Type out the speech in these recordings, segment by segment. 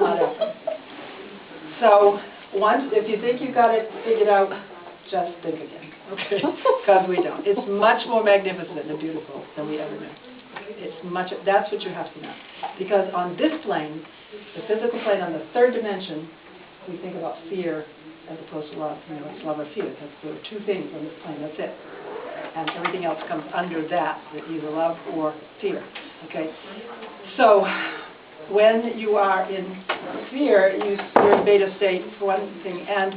Not happen. So once, if you think you got it figured out, just think again, okay? Because we don't. It's much more magnificent and beautiful than we ever knew. It's much. That's what you have to know. Because on this plane, the physical plane, on the third dimension, we think about fear as opposed to love. You know, it's love or fear. There are two things on this plane. That's it. And everything else comes under that, either love or fear. Okay. So when you are in fear, you're in beta state for one thing, and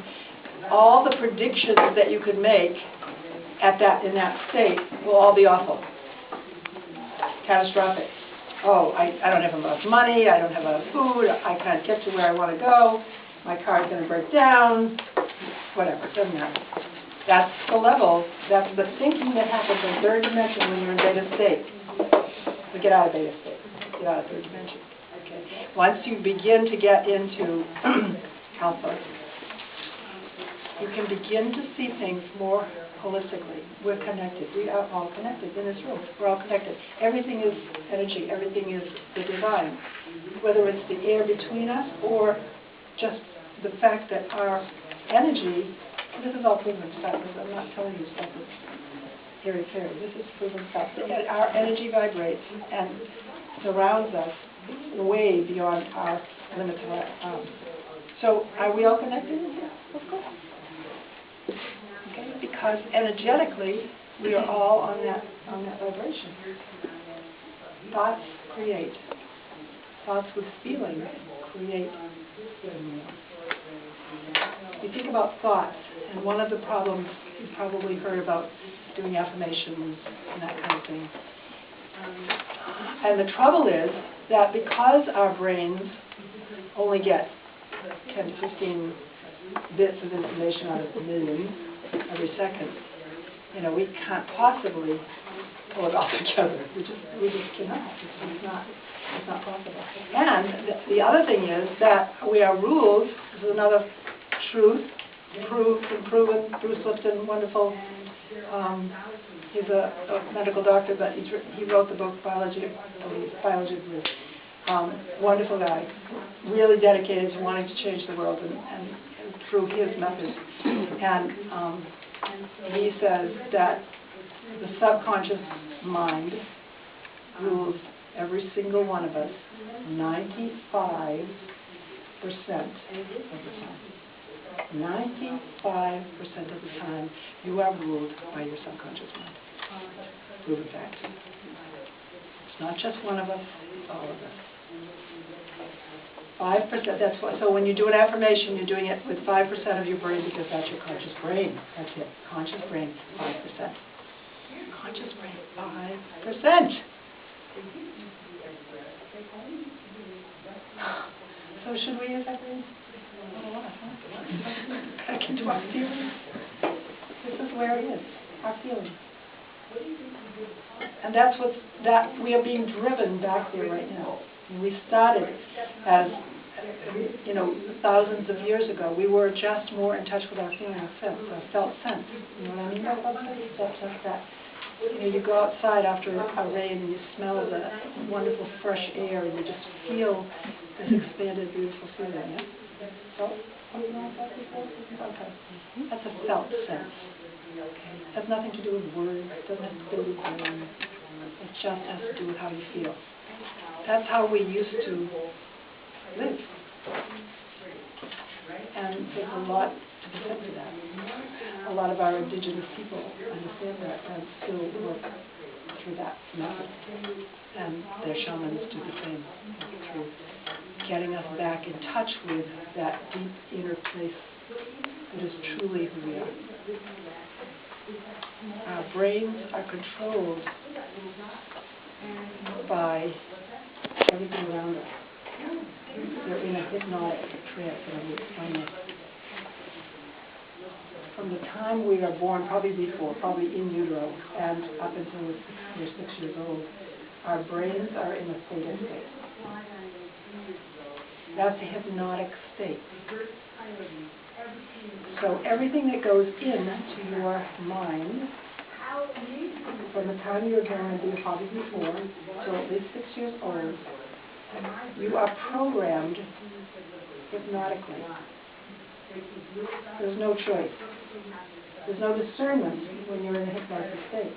all the predictions that you could make in that state will all be awful, catastrophic. Oh, I don't have enough money, I don't have enough food, I can't get to where I want to go, my car is going to break down, whatever, it doesn't matter. That's the level, that's the thinking that happens in third dimension when you're in beta state. So get out of beta state, get out of third dimension. Okay. Once you begin to get into alpha, you can begin to see things more holistically. We're connected. We are all connected in this room. We're all connected. Everything is energy. Everything is the divine. Whether it's the air between us or just the fact that our energy, this is all proven stuff. I'm not telling you stuff that's airy-fairy. This is proven stuff. Our energy vibrates and surrounds us way beyond our limits of our arms. So are we all connected in here? Of course. Okay? Because energetically, we are all on that vibration. Thoughts create. Thoughts with feelings create feeling more. You think about thoughts, and one of the problems you've probably heard about doing affirmations and that kind of thing. And the trouble is that because our brains only get 10 to 15 bits of information out of a million every second, you know, we can't possibly pull it all together. We just cannot. It's not possible. And the other thing is that we are ruled. This is another truth, proved and proven. Bruce Lipton, wonderful. He's a medical doctor, but he wrote the book Biology of Bliss. Wonderful guy, really dedicated to wanting to change the world and through his methods. And he says that the subconscious mind rules every single one of us 95% of the time. 95% of the time you are ruled by your subconscious mind. Proven fact. It's not just one of us, it's all of us. 5%, that's why. So when you do an affirmation, you're doing it with 5% of your brain because that's your conscious brain. That's it. Conscious brain, 5%. Conscious brain, 5%. So should we use that brain? Back into our feelings. This is where it is, our feelings. And that's that we are being driven back there right now. When we started as, you know, thousands of years ago, we were just more in touch with our feeling, our felt sense. You know what I mean by felt sense? That's just that. You know, you go outside after a rain and you smell the wonderful fresh air and you just feel this expanded, beautiful feeling. Yeah? So, you know what that before? Okay. That's a felt sense. Okay. It has nothing to do with words. It doesn't have to do with words. It just has to do with how you feel. That's how we used to live. And there's a lot to be said to that. A lot of our indigenous people understand that and still work through that method. And their shamans do the same, through getting us back in touch with that deep inner place that is truly who we are. Our brains are controlled by everything around us. They're in a hypnotic trance, and I will explain this. From the time we are born, probably before, probably in utero, and up until we're 6 years old, our brains are in a theta state. That's a hypnotic state. So everything that goes into your mind, from the time you were born, and probably before, till at least 6 years old, You are programmed hypnotically. There's no choice. There's no discernment when you're in a hypnotic state.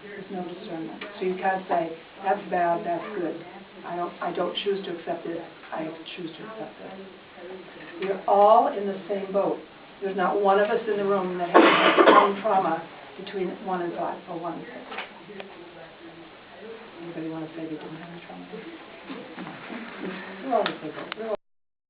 There's no discernment. So you can't say, that's bad, that's good. I don't choose to accept this, I choose to accept this. We're all in the same boat. There's not one of us in the room that has some trauma between 1 and 5 or 1 and 6. Anybody want to say they didn't have any trauma? We're all the same boat.